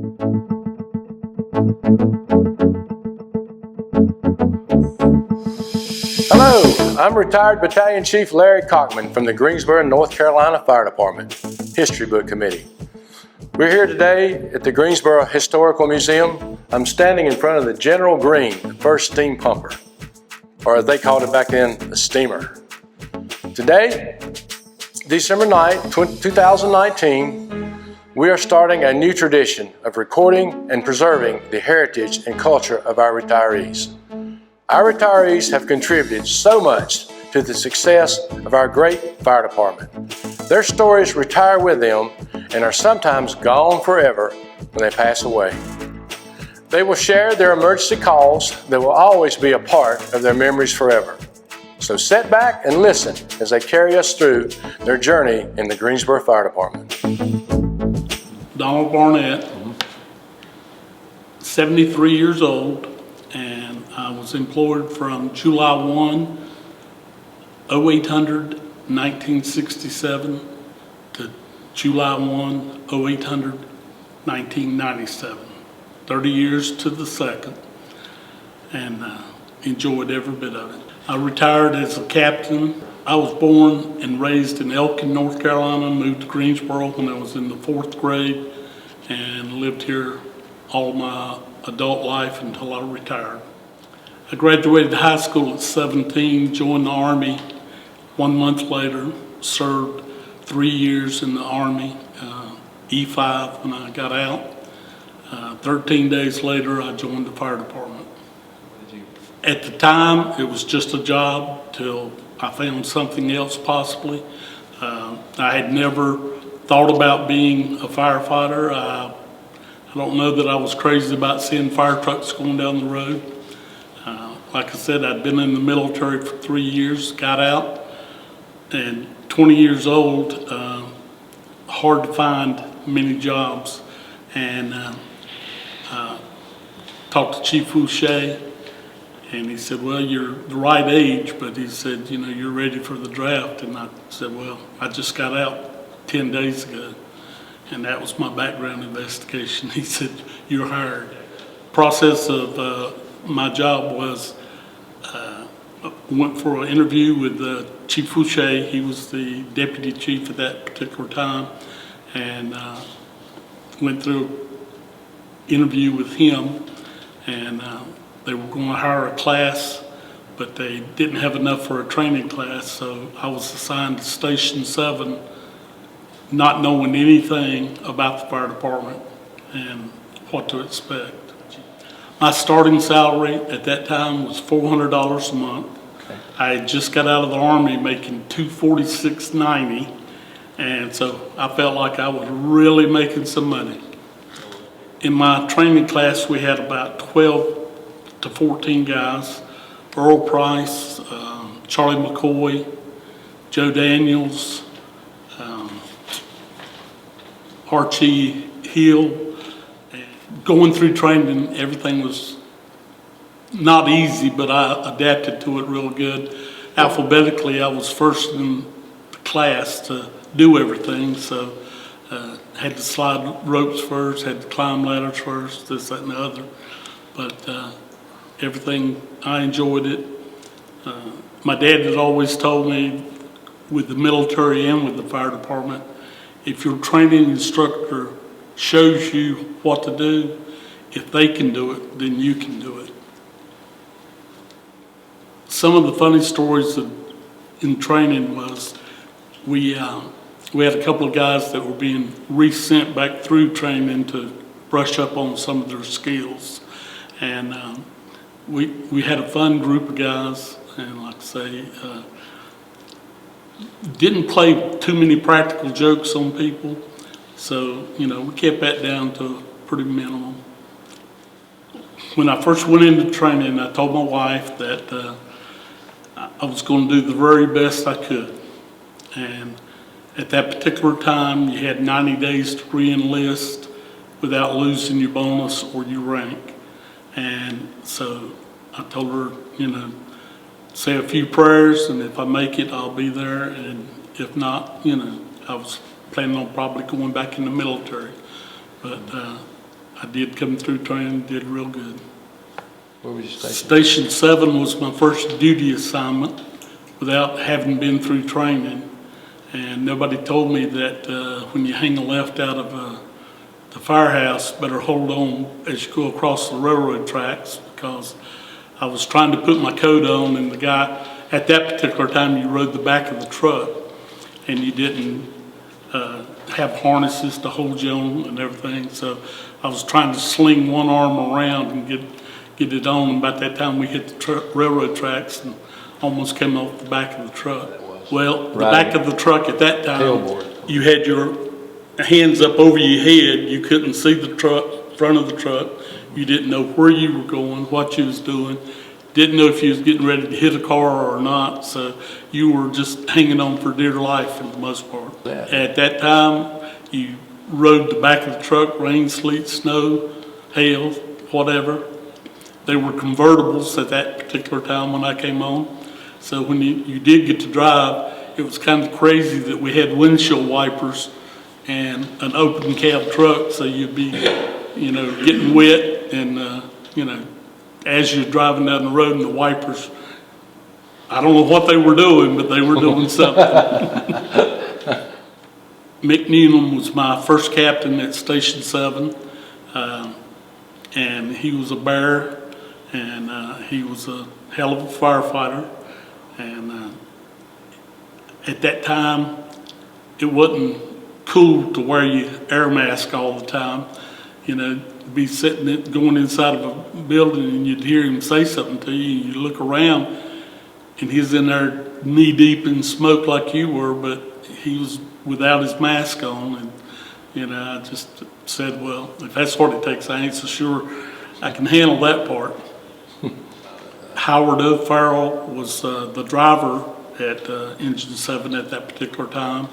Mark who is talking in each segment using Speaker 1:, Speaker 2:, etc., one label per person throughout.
Speaker 1: Hello, I'm retired Battalion Chief Larry Cockman from the Greensboro, North Carolina Fire Department History Book Committee. We're here today at the Greensboro Historical Museum. I'm standing in front of the General Green, the first steam pumper, or as they called it back then, the steamer. Today, December 9th, 2019, we are starting a new tradition of recording and preserving the heritage and culture of our retirees. Our retirees have contributed so much to the success of our great fire department. Their stories retire with them and are sometimes gone forever when they pass away. They will share their emergency calls that will always be a part of their memories forever. So sit back and listen as they carry us through their journey in the Greensboro Fire Department.
Speaker 2: Don Barnett, 73 years old, and I was employed from July 1, 0800, 1967 to July 1, 0800, 1997. 30 years to the second, and enjoyed every bit of it. I retired as a captain. I was born and raised in Elkin, North Carolina, moved to Greensboro when I was in the 4th grade, and lived here all my adult life until I retired. I graduated high school at 17, joined the Army 1 month later, served 3 years in the Army, E5 when I got out. 13 days later, I joined the fire department. At the time, it was just a job till I found something else possibly. I had never thought about being a firefighter. I don't know that I was crazy about seeing fire trucks going down the road. Like I said, I'd been in the military for 3 years, got out, and 20 years old, hard to find many jobs. And talked to Chief Fouché, and he said, well, you're the right age, but he said, you know, you're ready for the draft. And I said, well, I just got out 10 days ago, and that was my background investigation. He said, you're hired. Process of my job was, went for an interview with Chief Fouché. He was the deputy chief at that particular time, and went through interview with him, and they were going to hire a class, but they didn't have enough for a training class, so I was assigned to Station 7, not knowing anything about the fire department and what to expect. My starting salary at that time was $400 a month. Okay. I had just got out of the Army making $246.90, and so I felt like I was really making some money. In my training class, we had about 12 to 14 guys. Earl Price, Charlie McCoy, Joe Daniels, Archie Hill. And going through training, everything was not easy, but I adapted to it real good. Alphabetically, I was first in the class to do everything, so had to slide ropes first, had to climb ladders first, this, that, and the other. But everything, I enjoyed it. My dad had always told me, with the military and with the fire department, if your training instructor shows you what to do, if they can do it, then you can do it. Some of the funny stories in training was we had a couple of guys that were being resent back through training to brush up on some of their skills. And we had a fun group of guys, and like I say, didn't play too many practical jokes on people. So, you know, we kept that down to a pretty minimum. When I first went into training, I told my wife that I was going to do the very best I could. And at that particular time, you had 90 days to re-enlist without losing your bonus or your rank. And so I told her, you know, say a few prayers, and if I make it, I'll be there. And if not, you know, I was planning on probably going back in the military. But I did come through training, did real good.
Speaker 1: Where was you stationed?
Speaker 2: Station 7 was my first duty assignment without having been through training. And nobody told me that when you hang a left out of the firehouse, better hold on as you go across the railroad tracks, because I was trying to put my coat on, and the guy, at that particular time, you rode the back of the truck, and you didn't have harnesses to hold you on and everything. So I was trying to sling one arm around and get it on. And about that time, we hit the railroad tracks and almost came off the back of the truck. Well, the back of the truck at that time,
Speaker 1: Tailboard.
Speaker 2: you had your hands up over your head. You couldn't see the truck, front of the truck. You didn't know where you were going, what you was doing. Didn't know if you was getting ready to hit a car or not. So you were just hanging on for dear life for the most part.
Speaker 1: Yeah.
Speaker 2: At that time, you rode the back of the truck, rain, sleet, snow, hail, whatever. They were convertibles at that particular time when I came on. So when you did get to drive, it was kind of crazy that we had windshield wipers and an open cab truck, so you'd be, getting wet and, as you're driving down the road and the wipers, I don't know what they were doing, but they were doing something. Mick Needham was my first captain at Station 7, and he was a bear, and he was a hell of a firefighter. And at that time, it wasn't cool to wear your air mask all the time. Be sitting, going inside of a building, and you'd hear him say something to you, and you look around, and he's in there knee deep in smoke like you were, but he was without his mask on. And I just said, well, if that's what it takes, I ain't so sure I can handle that part. Howard O. Farrell was the driver at Engine 7 at that particular time.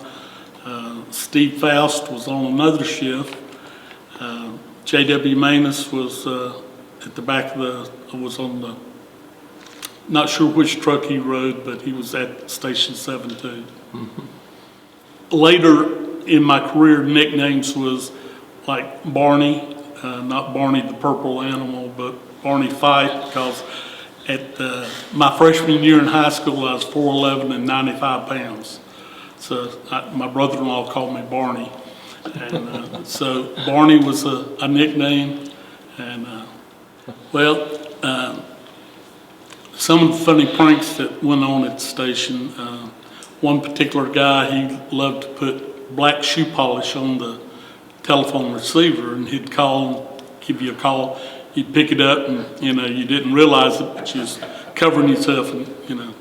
Speaker 2: Steve Faust was on another shift. J.W. Manus was at the back of was on the, not sure which truck he rode, but he was at Station 7 too. Mm-hmm. Later in my career, nicknames was like Barney, not Barney the purple animal, but Barney Fight, because at my freshman year in high school, I was 4'11" and 95 pounds. So my brother-in-law called me Barney. And so Barney was a nickname. And some of the funny pranks that went on at the station, one particular guy, he loved to put black shoe polish on the telephone receiver, and he'd call, give you a call. You'd pick it up, and you didn't realize it, but you was covering yourself in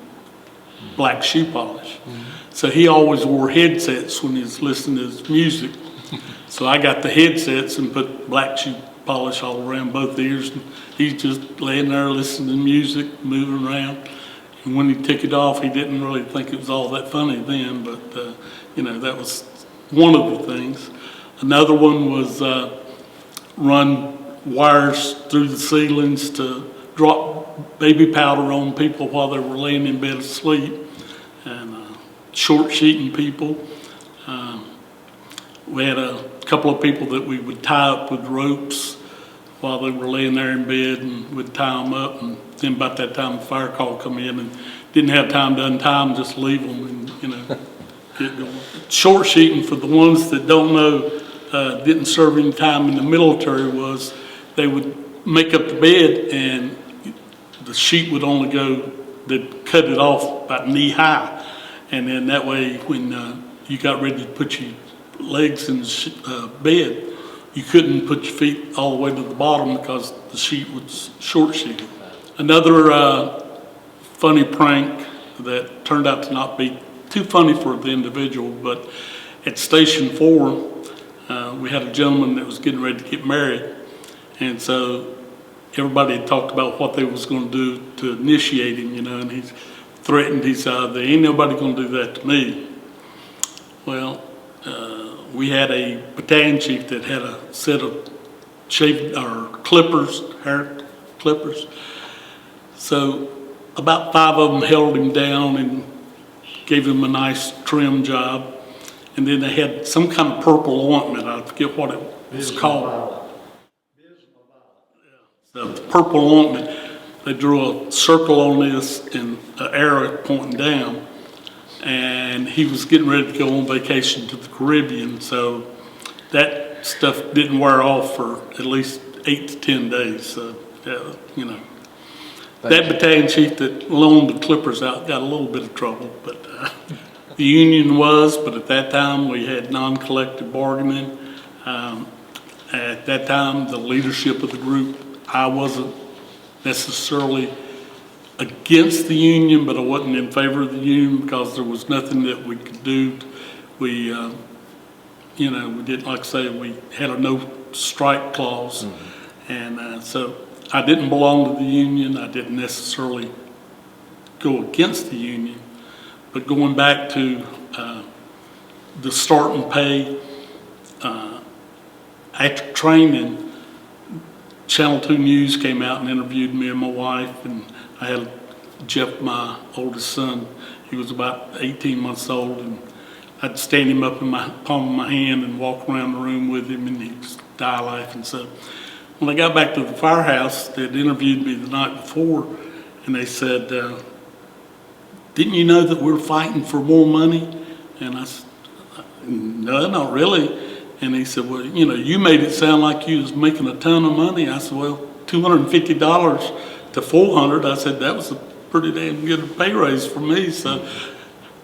Speaker 2: black shoe polish. Mm-hmm. So he always wore headsets when he was listening to his music. So I got the headsets and put black shoe polish all around both ears, and he's just laying there listening to music, moving around. And when he took it off, he didn't really think it was all that funny then, but that was one of the things. Another one was run wires through the ceilings to drop baby powder on people while they were laying in bed asleep, and short sheeting people. We had a couple of people that we would tie up with ropes while they were laying there in bed, and we'd tie them up, and then about that time the fire call come in, and didn't have time to untie them, just leave them and get going. Short sheeting, for the ones that don't know, didn't serve any time in the military, was they would make up the bed, and the sheet would only go, they'd cut it off about knee high, and then that way when you got ready to put your legs in the bed, you couldn't put your feet all the way to the bottom because the sheet was short sheeted. Another funny prank that turned out to not be too funny for the individual, but at Station 4, we had a gentleman that was getting ready to get married, and so everybody had talked about what they was going to do to initiate him, and he threatened, he said, there ain't nobody going to do that to me. Well, we had a battalion chief that had a set of hair clippers. So about 5 of them held him down and gave him a nice trim job. And then they had some kind of purple ointment, I forget what it was called. The purple ointment, they drew a circle on this and an arrow pointing down. And he was getting ready to go on vacation to the Caribbean, so that stuff didn't wear off for at least 8 to 10 days. So, you know, that battalion chief that loaned the clippers out got a little bit of trouble, but the union was, but at that time we had non-collective bargaining. At that time, the leadership of the group, I wasn't necessarily against the union, but I wasn't in favor of the union because there was nothing that we could do. We, you know, we didn't, like I say, we had a no strike clause. And so I didn't belong to the union. I didn't necessarily go against the union, but going back to the starting pay, after training, Channel 2 News came out and interviewed me and my wife, and I had Jeff, my oldest son. He was about 18 months old, and I'd stand him up in my palm of my hand and walk around the room with him, and he'd die laughing. So when I got back to the firehouse, they'd interviewed me the night before, and they said, didn't you know that we're fighting for more money? And I said, no, not really. And he said, well, you know, you made it sound like you was making a ton of money. I said, well, $250 to $400. I said, that was a pretty damn good pay raise for me. So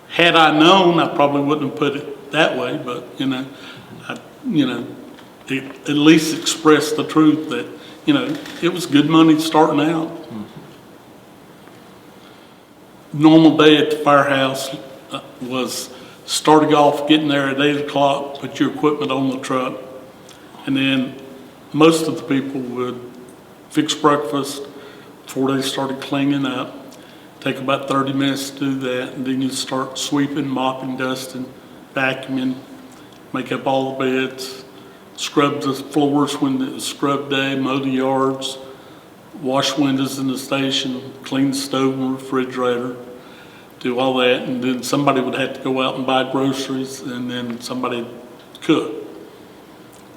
Speaker 2: had I known, I probably wouldn't have put it that way. But, you know, it at least expressed the truth that, you know, it was good money starting out. Normal day at the firehouse was starting off, getting there at 8 o'clock, put your equipment on the truck, and then most of the people would fix breakfast before they started cleaning up. Take about 30 minutes to do that, and then you start sweeping, mopping, dusting, vacuuming, make up all the beds, scrub the floors when it was scrub day, mow the yards, wash windows in the station, clean the stove and refrigerator, do all that, and then somebody would have to go out and buy groceries, and then somebody would cook.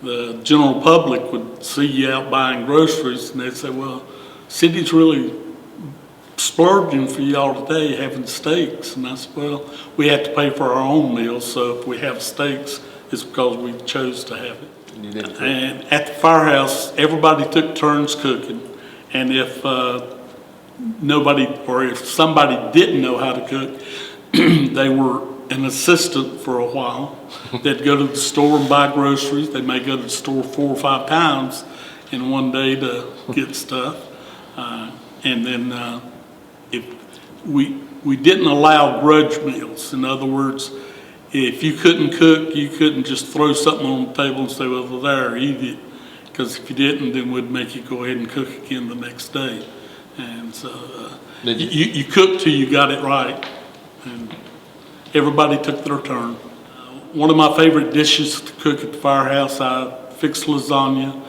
Speaker 2: The general public would see you out buying groceries, and they'd say, well, city's really splurging for y'all today having steaks. And I said, well, we have to pay for our own meals, so if we have steaks, it's because we chose to have it. And at the firehouse, everybody took turns cooking, and if nobody, or if somebody didn't know how to cook, they were an assistant for a while. They'd go to the store and buy groceries. They may go to the store 4 or 5 times in one day to get stuff. And then if we didn't allow grudge meals. In other words, if you couldn't cook, you couldn't just throw something on the table and say, well, there, eat it. Because if you didn't, then we'd make you go ahead and cook again the next day. And so you cooked till you got it right, and everybody took their turn. One of my favorite dishes to cook at the firehouse, I fixed lasagna.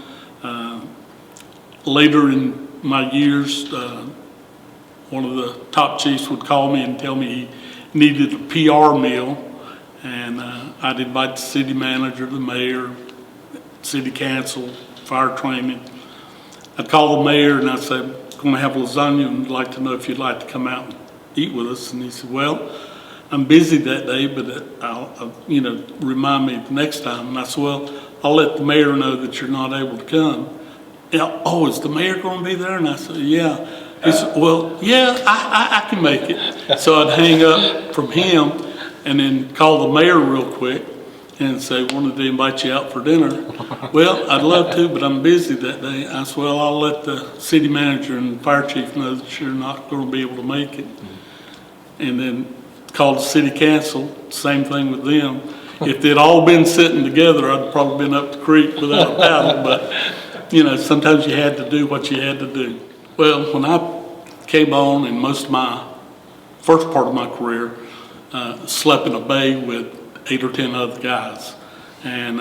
Speaker 2: Later in my years, one of the top chiefs would call me and tell me he needed a PR meal, and I'd invite the city manager, the mayor, city council, fire training. I'd call the mayor and I'd say, going to have lasagna and I'd like to know if you'd like to come out and eat with us. And he said, well, I'm busy that day, but I'll you know, remind me the next time. And I said, well, I'll let the mayor know that you're not able to come. Yeah, oh, is the mayor going to be there? And I said, yeah. He said, well, yeah, I can make it. So I'd hang up from him and then call the mayor real quick and say, wanted to invite you out for dinner. Well, I'd love to, but I'm busy that day. I said, well, I'll let the city manager and fire chief know that you're not going to be able to make it. And then called the city council, same thing with them. If they'd all been sitting together, I'd probably been up the creek without a paddle, but you know, sometimes you had to do what you had to do. Well, when I came on, and most of my first part of my career, slept in a bay with 8 or 10 other guys. And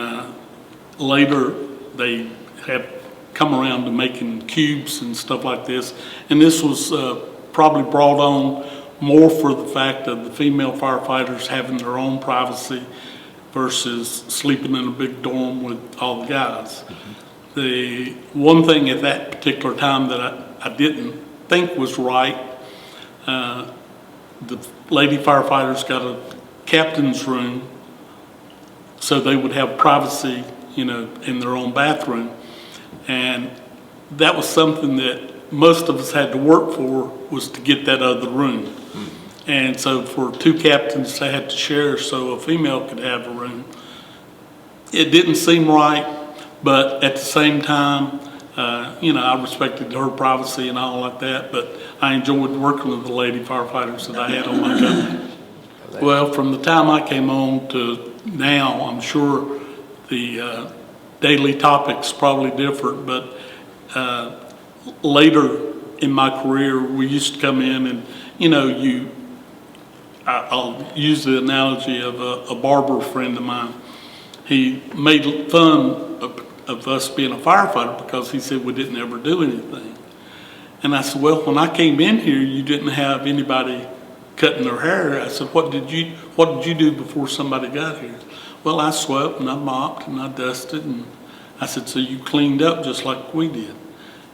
Speaker 2: later they have come around to making cubes and stuff like this. And this was probably brought on more for the fact of the female firefighters having their own privacy versus sleeping in a big dorm with all the guys. the one thing at that particular time that I didn't think was right, the lady firefighters got a captain's room so they would have privacy, you know, in their own bathroom. And that was something that most of us had to work for, was to get that other room. And so for two captains, they had to share so a female could have a room. It didn't seem right, but at the same time, you know, I respected her privacy and all like that, but I enjoyed working with the lady firefighters that I had on my company. Well, from the time I came on to now, I'm sure the daily topics probably different, but later in my career, we used to come in and, you know, I'll use the analogy of a barber friend of mine. He made fun of us being a firefighter because he said we didn't ever do anything. And I said, well, when I came in here, you didn't have anybody cutting their hair. I said, what did you do before somebody got here? Well, I swept and I mopped and I dusted, and I said, so you cleaned up just like we did.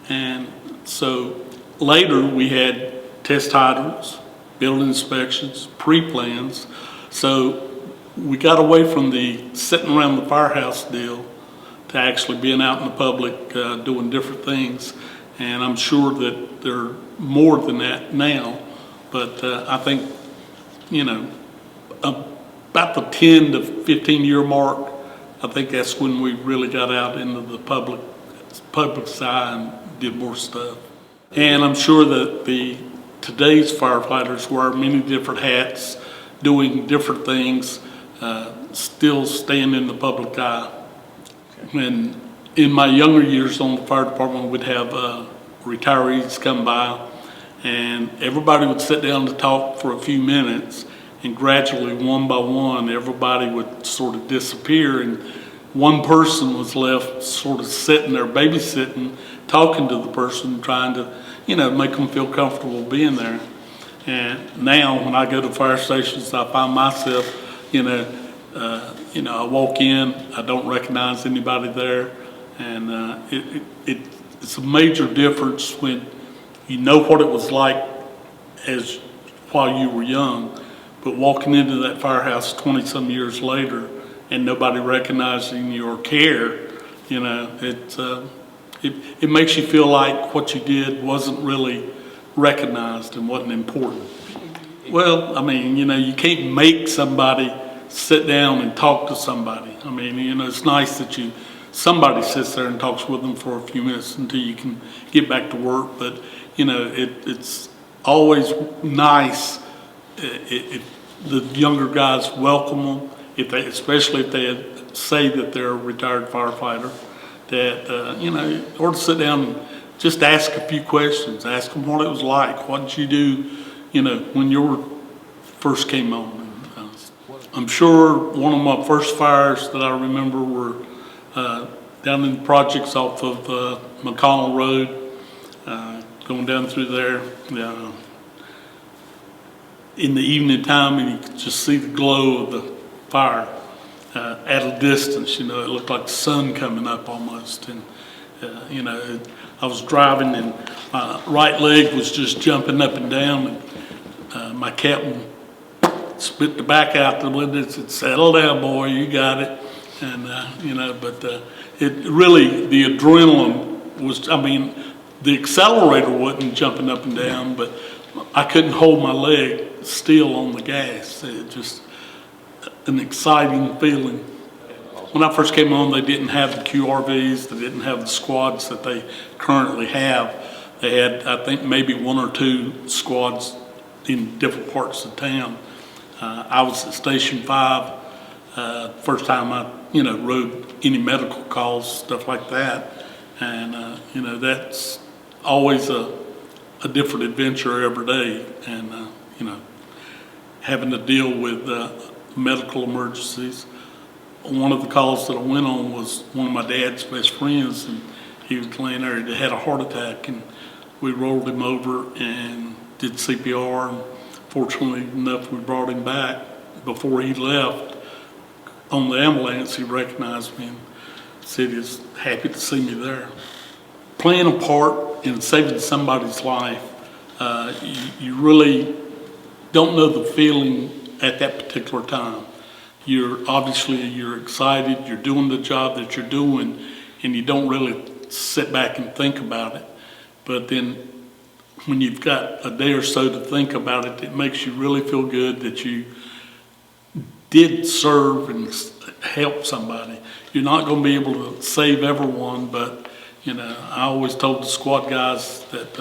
Speaker 2: And so later we had test hydrants, building inspections, pre-plans. So we got away from the sitting around the firehouse deal to actually being out in the public doing different things. And I'm sure that there are more than that now. But I think, you know, about the 10 to 15 year mark, I think that's when we really got out into the public side and did more stuff. And I'm sure that today's firefighters wear many different hats, doing different things, still staying in the public eye. And in my younger years on the fire department, we'd have retirees come by, and everybody would sit down to talk for a few minutes, and gradually, one by one, everybody would sort of disappear, and one person was left sort of sitting there, babysitting, talking to the person, trying to, you know, make them feel comfortable being there. And now, when I go to fire stations, I find myself, I walk in, I don't recognize anybody there, and it's a major difference when you know what it was like as while you were young, but walking into that firehouse 20-some years later and nobody recognizing your care, you know, it makes you feel like what you did wasn't really recognized and wasn't important. Well, I mean, you know, you can't make somebody sit down and talk to somebody. I mean, you know, it's nice that somebody sits there and talks with them for a few minutes until you can get back to work. But, you know, it's always nice if the younger guys welcome them, especially if they say that they're a retired firefighter, that, you know, or to sit down and just ask a few questions, ask them what it was like, what did you do, you know, when you first came on. I'm sure one of my first fires that I remember were down in the projects off of McConnell Road, going down through there in the evening time, and you could just see the glow of the fire at a distance. You know, it looked like the sun coming up almost. And, you know, I was driving and my right leg was just jumping up and down, and my captain spit the back out the window and said, settle down, boy, you got it. And, you know, but it really, the adrenaline was, I mean, the accelerator wasn't jumping up and down, but I couldn't hold my leg still on the gas. It just an exciting feeling. When I first came on, they didn't have the QRVs, they didn't have the squads that they currently have. They had, I think, maybe one or two squads in different parts of town. I was at Station 5, first time I, you know, rode any medical calls, stuff like that. And, you know, that's always a different adventure every day. And, you know, having to deal with medical emergencies. One of the calls that I went on was one of my dad's best friends, and he was laying there, he had a heart attack, and we rolled him over and did CPR, and fortunately enough, we brought him back. Before he left on the ambulance, he recognized me and city is happy to see me there. Playing a part in saving somebody's life, you really don't know the feeling at that particular time. You're excited, you're doing the job that you're doing, and you don't really sit back and think about it. But then when you've got a day or so to think about it, it makes you really feel good that you did serve and help somebody. You're not going to be able to save everyone, but I always told the squad guys that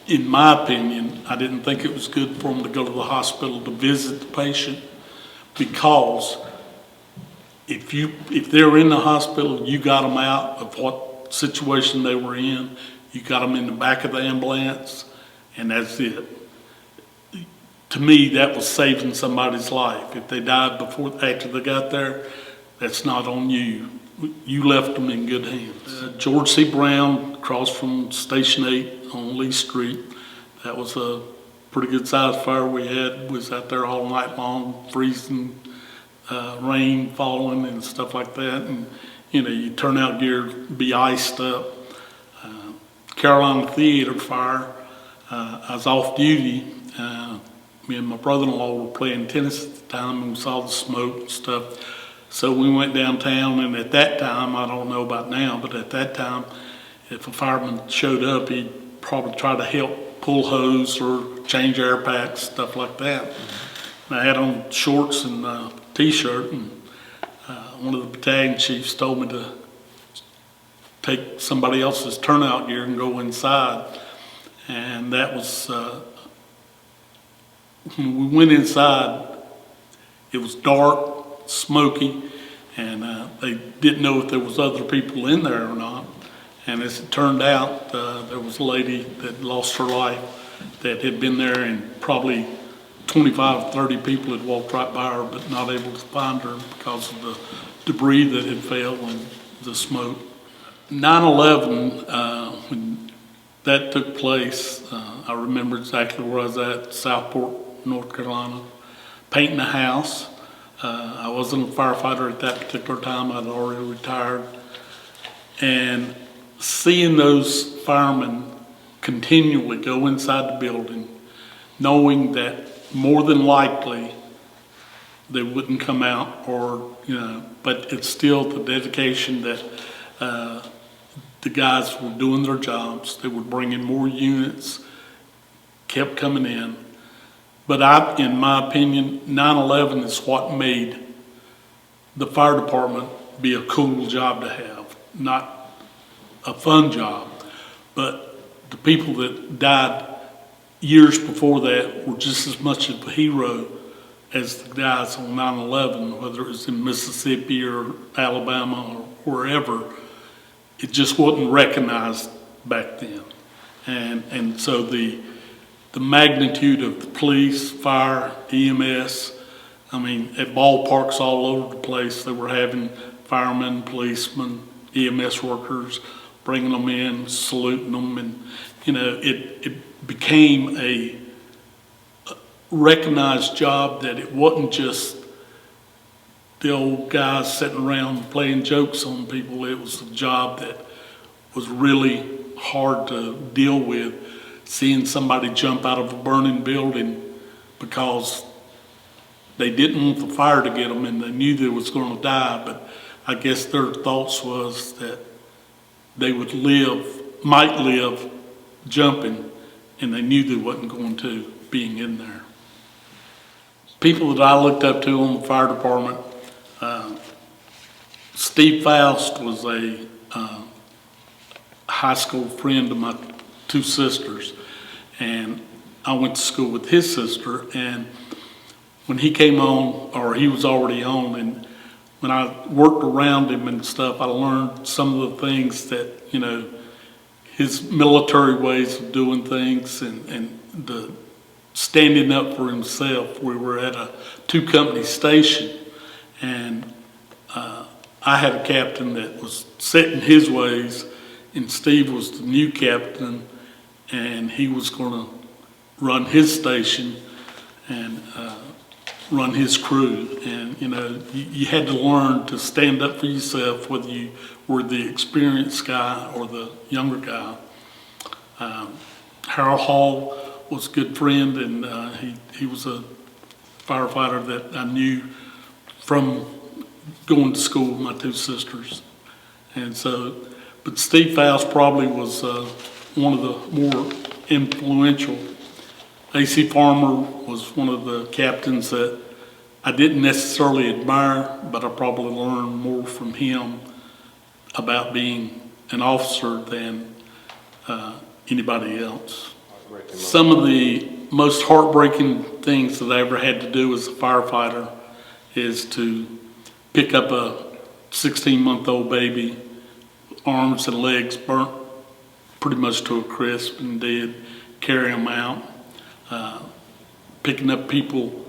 Speaker 2: in my opinion, I didn't think it was good for them to go to the hospital to visit the patient, because if they're in the hospital, you got them out of what situation they were in. You got them in the back of the ambulance, and that's it. To me, that was saving somebody's life. If they died after they got there, that's not on you. You left them in good hands. George C. Brown, across from Station 8 on Lee Street, that was a pretty good sized fire we had. Was out there all night long, freezing, rain falling and stuff like that. And you turn out gear, be iced up. Carolina Theater fire, I was off duty. Me and my brother-in-law were playing tennis at the time, and we saw the smoke and stuff. So we went downtown, and at that time, I don't know about now, but at that time, if a fireman showed up, he'd probably try to help pull hose or change air packs, stuff like that. And I had on shorts and a t-shirt, and one of the battalion chiefs told me to take somebody else's turnout gear and go inside. And that was, when we went inside, it was dark, smoky, and they didn't know if there was other people in there or not. And as it turned out, there was a lady that lost her life that had been there, and probably 25, 30 people had walked right by her, but not able to find her because of the debris that had fell and the smoke. 9/11, when that took place, I remember exactly where I was at, Southport, North Carolina, painting a house. I wasn't a firefighter at that particular time. I'd already retired. And seeing those firemen continually go inside the building, knowing that more than likely they wouldn't come out, but it's still the dedication that the guys were doing their jobs. They were bringing more units, kept coming in. But in my opinion, 9/11 is what made the fire department be a cool job to have, not a fun job. But the people that died years before that were just as much of a hero as the guys on 9/11, whether it was in Mississippi or Alabama or wherever. It just wasn't recognized back then. And so the magnitude of the police, fire, EMS, at ballparks all over the place, they were having firemen, policemen, EMS workers, bringing them in, saluting them, and it became a recognized job, that it wasn't just the old guys sitting around playing jokes on people. It was a job that was really hard to deal with, seeing somebody jump out of a burning building because they didn't want the fire to get them and they knew they was going to die, but I guess their thoughts was that they might live jumping, and they knew they wasn't going to, being in there. People that I looked up to on the fire department, Steve Faust was a high school friend of my two sisters, and I went to school with his sister, and when he came on, or he was already on, and when I worked around him and stuff, I learned some of the things that, his military ways of doing things, and the standing up for himself. We were at a 2-company station, and I had a captain that was set in his ways, and Steve was the new captain, and he was going to run his station. And run his crew. And, you know, you had to learn to stand up for yourself, whether you were the experienced guy or the younger guy. Harold Hall was a good friend, and he was a firefighter that I knew from going to school with my two sisters. And so, but Steve Faust probably was one of the more influential. A.C. Farmer was one of the captains that I didn't necessarily admire, but I probably learned more from him about being an officer than anybody else. Some of the most heartbreaking things that I ever had to do as a firefighter is to pick up a 16-month-old baby, arms and legs burnt pretty much to a crisp and dead, carry them out. Picking up people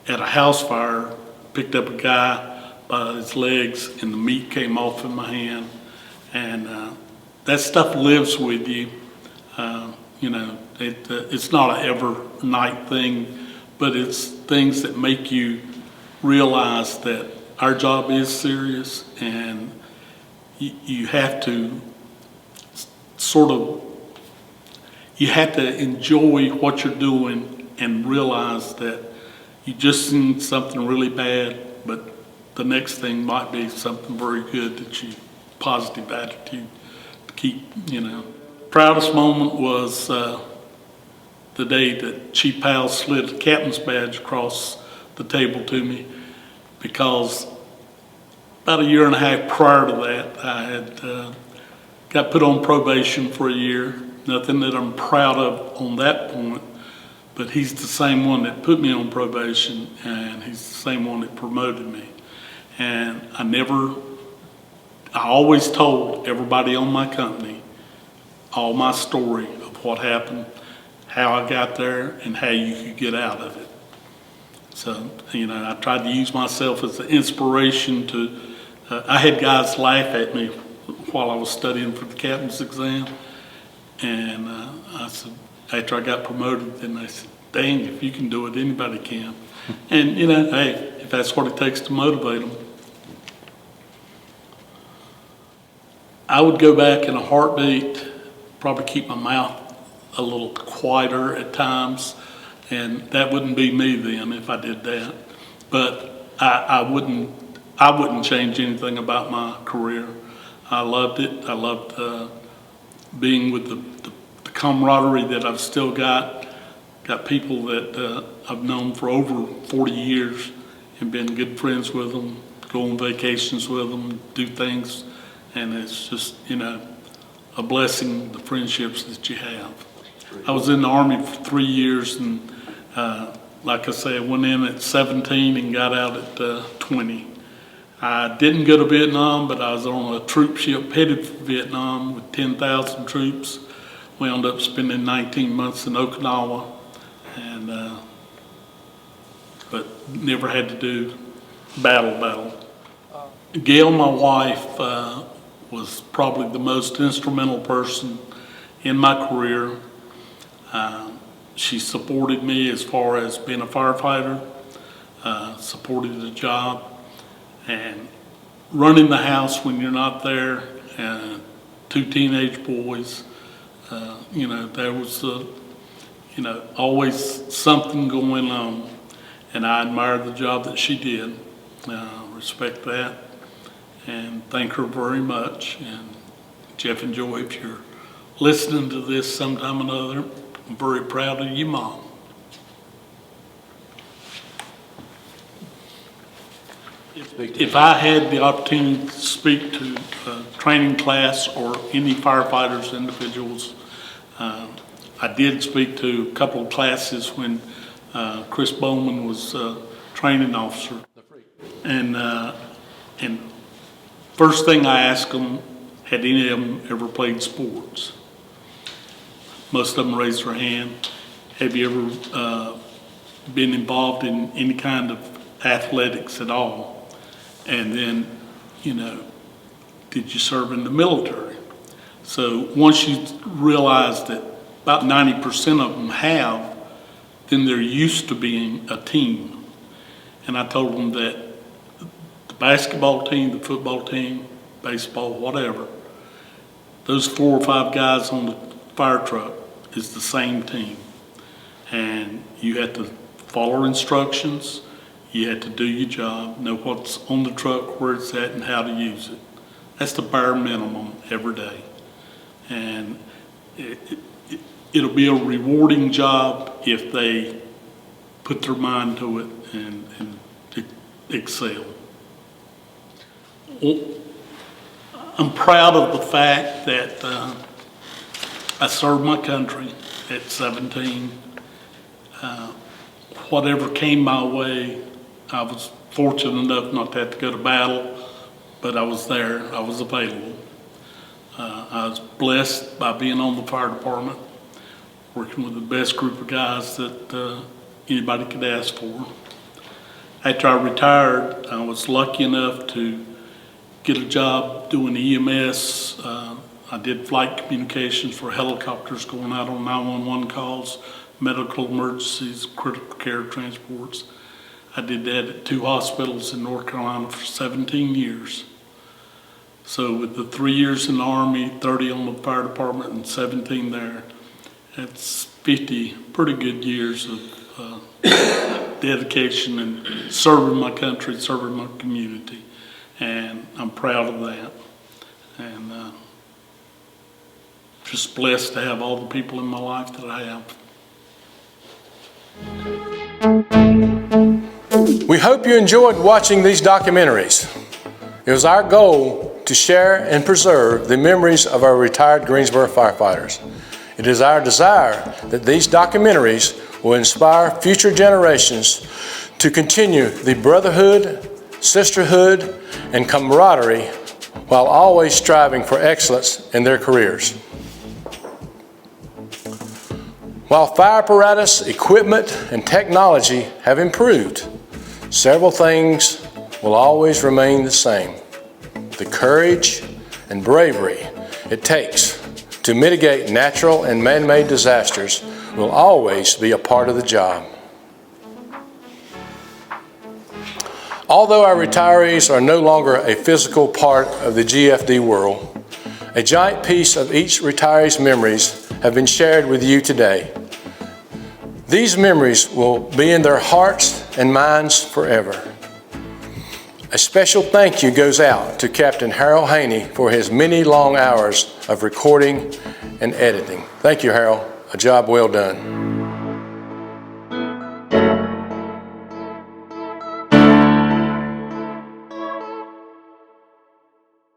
Speaker 2: at a house fire, picked up a guy by his legs and the meat came off in my hand. And that stuff lives with you. You know, it's not an ever night thing, but it's things that make you realize that our job is serious, and you have to you have to enjoy what you're doing and realize that you just seen something really bad, but the next thing might be something very good that you, positive attitude to keep, you know. Proudest moment was the day that Chief Powell slid the captain's badge across the table to me, because about a year and a half prior to that, I had got put on probation for a year. Nothing that I'm proud of on that point, but he's the same one that put me on probation, and he's the same one that promoted me. And I always told everybody on my company all my story of what happened, how I got there, and how you could get out of it. So, you know, I tried to use myself as an inspiration to, I had guys laugh at me while I was studying for the captain's exam. And I said, after I got promoted, then I said, dang, if you can do it, anybody can. And, you know, hey, if that's what it takes to motivate them. I would go back in a heartbeat, probably keep my mouth a little quieter at times, and that wouldn't be me then if I did that. But I wouldn't change anything about my career. I loved it. I loved being with the camaraderie that I've still got people that I've known for over 40 years and been good friends with them, go on vacations with them, do things, and it's just, you know, a blessing, the friendships that you have. I was in the Army for 3 years, and like I say, I went in at 17 and got out at 20. I didn't go to Vietnam, but I was on a troop ship headed for Vietnam with 10,000 troops. We wound up spending 19 months in Okinawa, and but never had to do battle. Gail, my wife, was probably the most instrumental person in my career. She supported me as far as being a firefighter, supported the job, and running the house when you're not there, and 2 teenage boys. You know, there was, you know, always something going on, and I admire the job that she did. Respect that, and thank her very much. And Jeff and Joy, if you're listening to this sometime or another, I'm very proud of you, Mom. If I had the opportunity to speak to a training class or any firefighters, individuals, I did speak to a couple of classes when Chris Bowman was training officer. And first thing I asked them, had any of them ever played sports? Most of them raised their hand. Have you ever been involved in any kind of athletics at all? And then, you know, did you serve in the military? So once you realize that about 90% of them have, then they're used to being a team. And I told them that the basketball team, the football team, baseball, whatever, those 4 or 5 guys on the fire truck is the same team. And you have to follow instructions, you have to do your job, know what's on the truck, where it's at, and how to use it. That's the bare minimum every day. And it'll be a rewarding job if they put their mind to it and excel. I'm proud of the fact that I served my country at 17. Whatever came my way, I was fortunate enough not to have to go to battle, but I was there, I was available. I was blessed by being on the fire department, working with the best group of guys that anybody could ask for. After I retired, I was lucky enough to get a job doing EMS. I did flight communications for helicopters going out on 911 calls, medical emergencies, critical care transports. I did that at 2 hospitals in North Carolina for 17 years. So with the 3 years in the Army, 30 on the fire department, and 17 there, that's 50 pretty good years of dedication and serving my country, serving my community. And I'm proud of that. And just blessed to have all the people in my life that I have.
Speaker 1: We hope you enjoyed watching these documentaries. It was our goal to share and preserve the memories of our retired Greensboro firefighters. It is our desire that these documentaries will inspire future generations to continue the brotherhood, sisterhood, and camaraderie while always striving for excellence in their careers. While fire apparatus, equipment, and technology have improved, several things will always remain the same. The courage and bravery it takes to mitigate natural and man-made disasters will always be a part of the job. Although our retirees are no longer a physical part of the GFD world, a giant piece of each retiree's memories have been shared with you today. These memories will be in their hearts and minds forever. A special thank you goes out to Captain Harold Haney for his many long hours of recording and editing. Thank you, Harold. A job well done.